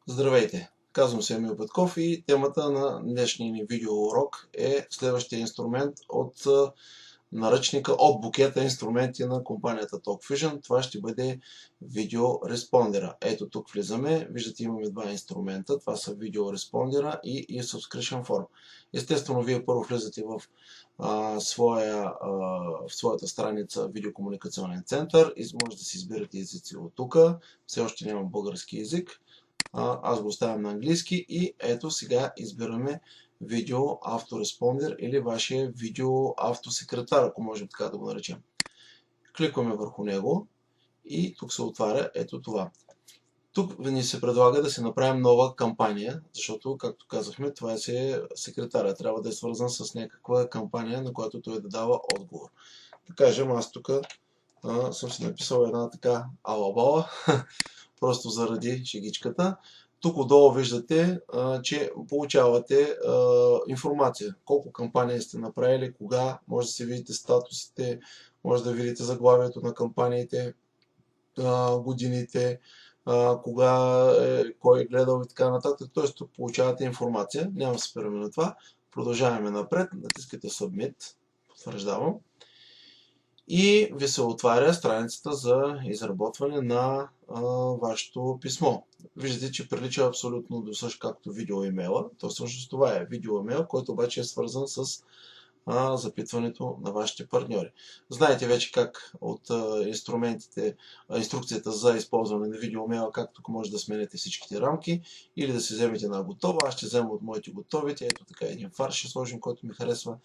Здравейте! Казвам се Емил Петков и темата на днешния ни видеоурок е следващия инструмент от наръчника от букета инструменти на компанията TalkVision. Това ще бъде видеореспондера. Ето тук влизаме. Виждате, имаме два инструмента. Това са видеореспондера и Subscription Form. Естествено, вие първо влизате в своята страница Видеокомуникационен център и може да си изберете езици от тук. Все още нямам български език. Аз го оставям на английски и ето сега избираме видео автореспондер или вашия видео автосекретар, ако можем така да го наречем. Кликваме върху него и тук се отваря ето това. Тук ни се предлага да се направим нова кампания, защото, както казахме, това е секретаря. Трябва да е свързан с някаква кампания, на която той да дава отговор. Да кажем, аз тук съм си написал една така алабала, просто заради шегичката. Тук отдолу виждате, че получавате информация. Колко кампании сте направили, кога, може да си видите статусите, може да видите заглавието на кампаниите, годините, кой е гледал и така нататък. Т.е. тук получавате информация. Няма да се спираме на това. Продължаваме напред. Натискате Submit. Потвърждавам. И ви се отваря страницата за изработване на вашето писмо. Виждате, че прилича абсолютно до същото както видеоимейла. То всъщност това е видеоимейл, който обаче е свързан с запитването на вашите партньори. Знаете вече как от инструкцията за използване на видеоимейла, как тук може да сменяте всичките рамки или да си вземете една готова. Аз ще взема от моите готовите. Ето така един фарш ще сложим, който ми харесва.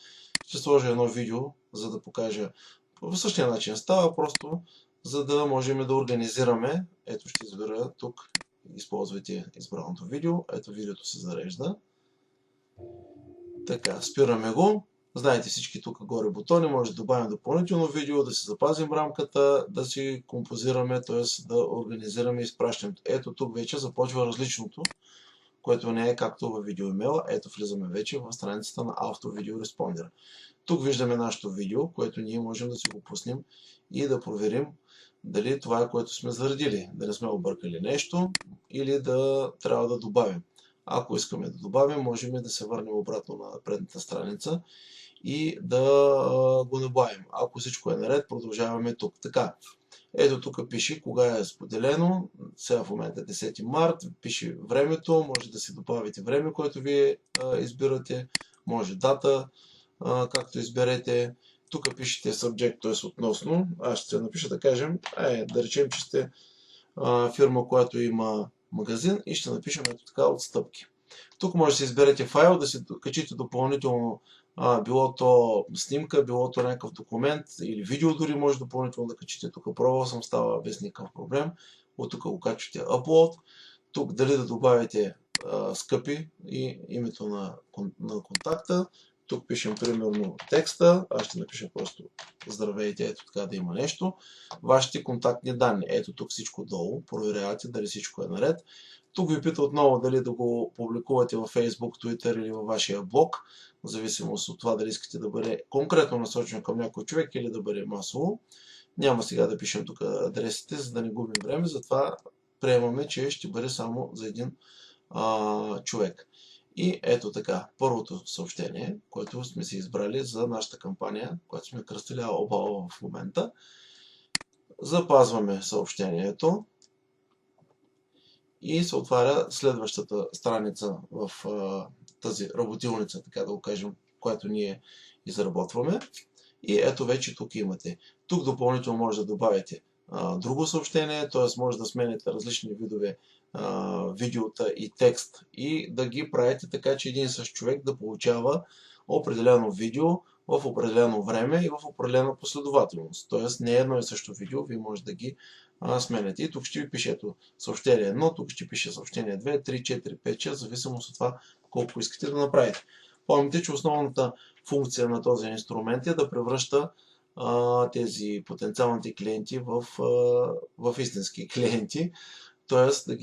Ще сложа едно видео, за да покажа по същия начин става, просто за да можем да организираме. Ето ще избера тук, използвайте избраното видео. Ето видеото се зарежда. Така, спираме го. Знаете всички тук горе бутони, може да добавим допълнително видео, да си запазим рамката, да си композираме, т.е. да организираме изпращането. Ето тук вече започва различното, което не е както във видеоимейла. Ето влизаме вече в страницата на автовидеореспондера. Тук виждаме нашето видео, което ние можем да си го пуснем и да проверим дали това е, което сме заредили, да не сме объркали нещо или да трябва да добавим. Ако искаме да добавим, можем да се върнем обратно на предната страница и да го добавим. Ако всичко е наред, продължаваме тук. Така, ето тук пише кога е споделено. Сега в момента 10 март, пише времето, може да си добавите време, което вие избирате, може дата, както изберете. Тук пишете subject, т.е. относно. Аз ще напиша да кажем, да речем, че сте фирма, която има магазин и ще напишем ето така отстъпки. Тук може да си изберете файл, да си качите допълнително било то снимка, било то някакъв документ или видео дори може допълнително да качите. Тук пробвал съм, става без никакъв проблем. От тук го качвате upload. Тук дали да добавите скъпи и името на контакта. Тук пишем примерно текста, аз ще напиша просто здравейте, ето така да има нещо. Вашите контактни данни, ето тук всичко долу, проверявате дали всичко е наред. Тук ви пита отново дали да го публикувате във Facebook, Twitter или във вашия блог, в зависимост от това дали искате да бъде конкретно насочено към някой човек или да бъде масово. Няма сега да пишем тук адресите, за да не губим време, затова приемаме, че ще бъде само за един човек. И ето така, първото съобщение, което сме си избрали за нашата кампания, която сме кръстили Албала в момента. Запазваме съобщението и се отваря следващата страница в тази работилница, така да го кажем, която ние изработваме. И ето вече тук имате. Тук допълнително може да добавите друго съобщение, т.е. може да смените различни видове видеота и текст и да ги правите така, че един същ човек да получава определено видео в определено време и в определена последователност. Т.е. не е едно и също видео, вие може да ги сменяте. И тук ще ви пише съобщение 1, тук ще пише съобщение 2, 3, 4, 5, 6, зависимост от това колко искате да направите. Помните, че основната функция на този инструмент е да превръща тези потенциалните клиенти в истински клиенти, т.е.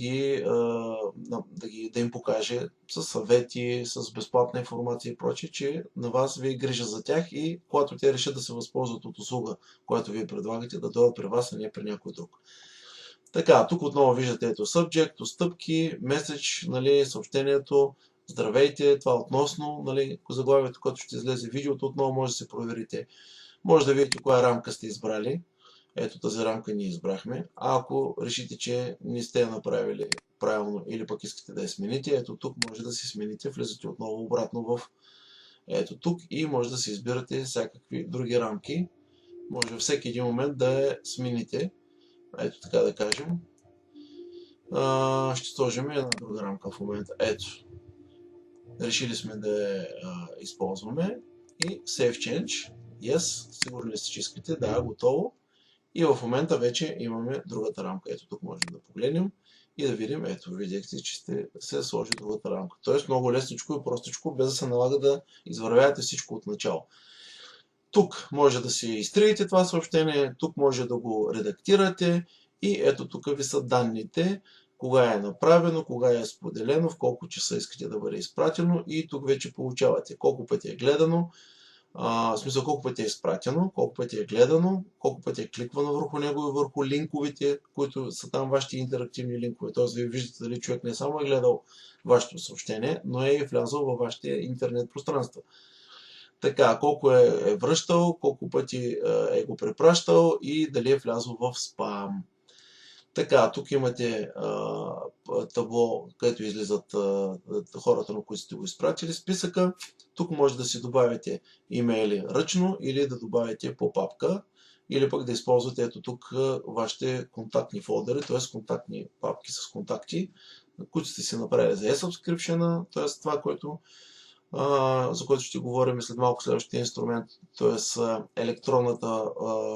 да им покаже с съвети, с безплатна информация и прочее, че на вас ви е грижа за тях и когато те решат да се възползват от услуга, която вие предлагате, да дойдат при вас, а не при някой друг. Така, тук отново виждате ето subject, стъпки, message, нали, съобщението, здравейте, това относно, нали, заглавието, което ще излезе видеото, отново може да се проверите. Може да видите коя рамка сте избрали. Ето тази рамка ние избрахме. А ако решите, че не сте я направили правилно или пък искате да я смените, ето тук може да си смените, влизате отново обратно в ето тук и може да си избирате всякакви други рамки. Може всеки един момент да я смените. Ето така да кажем. Ще сложим една друга рамка в момента. Ето. Решили сме да я използваме. И Save Change. Yes. Сигурни ли сте, че искате? Да, готово. И в момента вече имаме другата рамка. Ето тук можем да погледнем и да видим. Ето, видяхте, че сте се сложи другата рамка. Тоест много лесничко и простичко, без да се налага да извървявате всичко от начало. Тук може да си изтриете това съобщение, тук може да го редактирате и ето тук ви са данните, кога е направено, кога е споделено, в колко часа искате да бъде изпратено и тук вече получавате колко пъти е гледано, в смисъл колко пъти е изпратено, колко пъти е гледано, колко пъти е кликвано върху него и върху линковите, които са там вашите интерактивни линкове. Т.е. вие виждате дали човек не само е гледал вашето съобщение, но е и влязъл във вашите интернет пространства. Така, колко е връщал, колко пъти е го препращал и дали е влязъл в спам. Така, тук имате табло, където излизат хората, на които сте го изпратили списъка. Тук може да си добавите имейли ръчно или да добавите по папка, или пък да използвате ето тук вашите контактни фолдери, т.е. контактни папки с контакти, които сте си направили за e-subscription, т.е. това, което за което ще говорим след малко следващия инструмент, т.е. електронната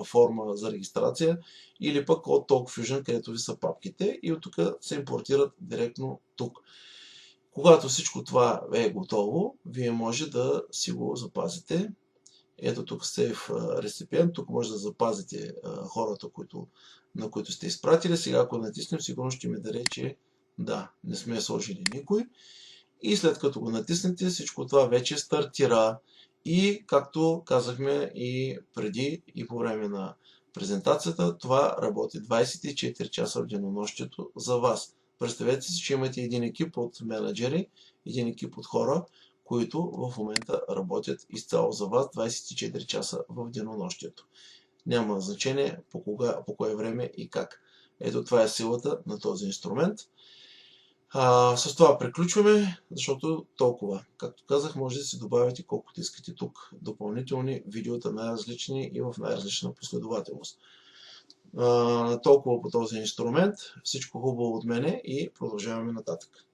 форма за регистрация, или пък от TalkFusion, където ви са папките и от тук се импортират директно тук. Когато всичко това е готово, вие може да си го запазите. Ето тук Save Recipient, тук може да запазите хората, на които сте изпратили. Сега ако натиснем, сигурно ще ми даде, че да, не сме сложили никой. И след като го натиснете, всичко това вече стартира. И както казахме и преди и по време на презентацията, това работи 24 часа в денонощието за вас. Представете си, че имате един екип от менеджери, един екип от хора, които в момента работят изцяло за вас 24 часа в денонощието. Няма значение по кое време и как. Ето това е силата на този инструмент. С това приключваме, защото толкова. Както казах, може да си добавите колкото искате тук допълнителни видеота, най-различни и в най-различна последователност. Толкова по този инструмент. Всичко хубаво от мене и продължаваме нататък.